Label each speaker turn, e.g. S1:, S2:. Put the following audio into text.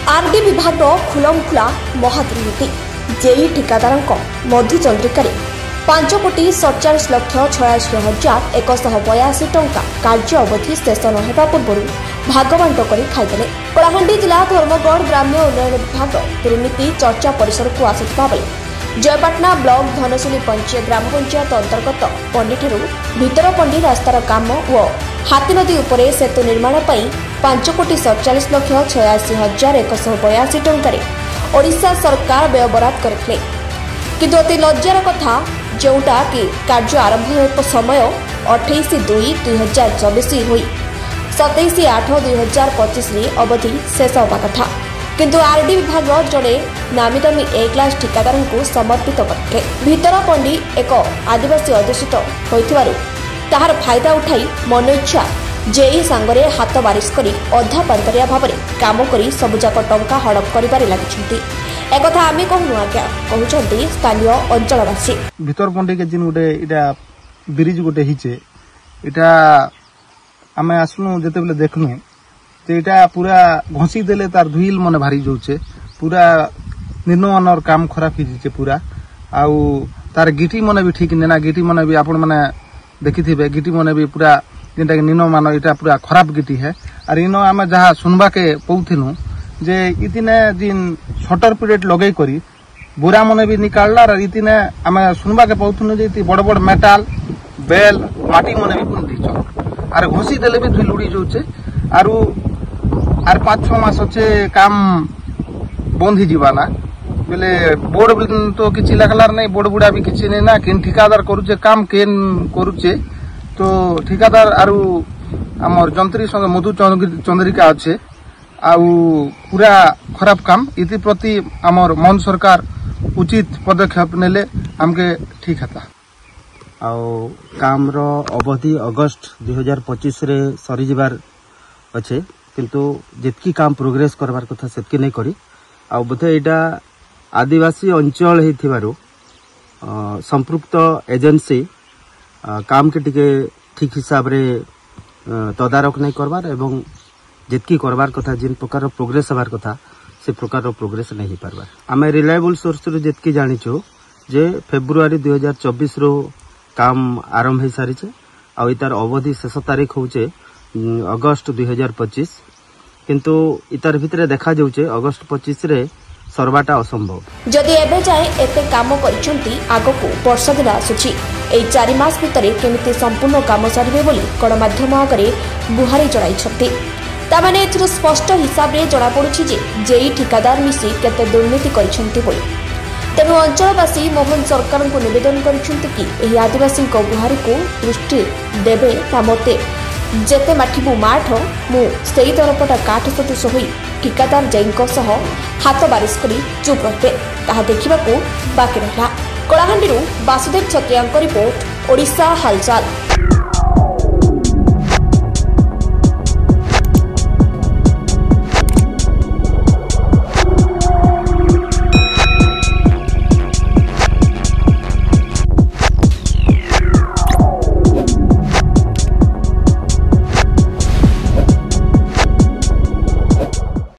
S1: RD विभाग खुलमखुला महादुर्नीति JEE ठिकादार मधुचंद्रिकार 5,47,86,182 टंका कार्य अवधि शेष न होगा पूर्व भागबांट कर खाईदे। कलाहांडी जिला धर्मगढ़ ग्राम्य उन्नयन विभाग दुर्नीति चर्चा परिसर को आसुवा बेले जयपाटना ब्लॉक धनसुली ग्राम पंचायत अंतर्गत पंडीठारू भितरपंडी रास्तार काम और हाथी नदी उपरे सेतु निर्माण 5,47,86,182 टंकार ओडिशा सरकार व्यय बराद करथिले। किंतु अति लज्जार कथा जोटा कि कार्य आरंभ हो समय 28/2/2024 हुई 27/8/2025 अवधि शेष होगा कथा किंतु आरडी विभाग जड़े नामीदामी ए क्लास ठिकादार को समर्पित करते। भितरपंडी एक आदिवासी अध्युषित होइथिबारु ताहार फायदा उठाई मन इच्छा जेई सांगरे हाथ बारिश करी अधा पांतरिया भाव में काम करी सबुजाक टंका हड़प करिबारे लागिछन्ति। एक कथा आमे कहनु आज्ञा कहउछन्ति स्थानीय अंचलवासी।
S2: भितरपंडी के जिन गोटे इटा ब्रिज गोटे हिचे इटा आमे आसनु जते बेले देखनु तो यहाँ पूरा घसी देले तार धुईल मन भारी जाऊे पूरा निर्माण काम खराब हो पूरा आउ तार गिटी मन भी ठीक ना गिटी मन भी आपण मैंने देखी थे गिटी मन भी पूरा जेनटा निर्माण यहाँ पूरा खराब गिटी है और इन आम जहाँ सुनवा के पौथिनु जे इतने दिन शटर पीरियड लगे करी बुरा मन भी निकालला और इतने आम सुनवा के पौथिनु जे बड़ बड़ मेटाल बेल माटी मन भी पुन दीच और घसी देले भी धुईल उड़ी जाऊे आर 5-6 मास अच्छे काम बंद होना बेले बोर्ड तो किसी लगलार नहीं बोर्ड बुढ़ा भी किसी नहीं ना किन ठिकादार करुचे काम केन करुचे तो ठिकादार आरु आमर जंत्री संग मधु चंद्रिका अच्छे आउ पूरा खराब काम इति प्रति आमर मन सरकार उचित पदक्षेप नेले हमके ठीक था।
S3: आउ काम रो अवधि अगस्त 2025 रे सरी जिबार अच्छे किंतु जितकी काम प्रोग्रेस करबार कथा सेतकी नहीं करी आ बोधे एटा आदिवासी अंचल हेथिबारु संपृक्त एजेंसी काम के टिके ठीक हिसाब रे तदारक नहीं करबार एवं जितकी करबार कथा जिन प्रकार प्रोग्रेस हबार कथा से प्रकार प्रोग्रेस नहीं पारबार। आमे रिलायबल सोर्स रो जितकी जानिछु जे फेब्रुआरी 2024 रो काम आरंभ हो सारी आ इतार अवधि शेष तारीख होचे अगस्त 2025 किंतु इतार भितरे देखा जाउचे अगस्त 25 रे सरबाटा असंभव।
S1: जदि एबे जाए एते काम करिसंती आगको वर्ष दिन आसुची ए 4 मास भितरे केमिति संपूर्ण काम सरिबे बोली गणमाध्यम आगरे बुहारी जणाइछंती। तामाने एथिरो स्पष्ट हिसाब रे जणा पडुची जे जेई ठिकादार मिसी केते दुर्नीति करिसंती बोली। तेणु अंचलवासी मोहन सरकार को निवेदन करिसंती कि एही आदिवासी को बुहारी को दृष्टि देबे ता मते जेते माठिबु माठ मु सेई तरपटा काठ सदृश होई ठिकादार जैंको सह हाथ बारिश करी चुप रहे ताहा देखिबाकू बाकी रहा। कलाहांडी वासुदेव छत्रिया रिपोर्ट ओडिशा हालचाल।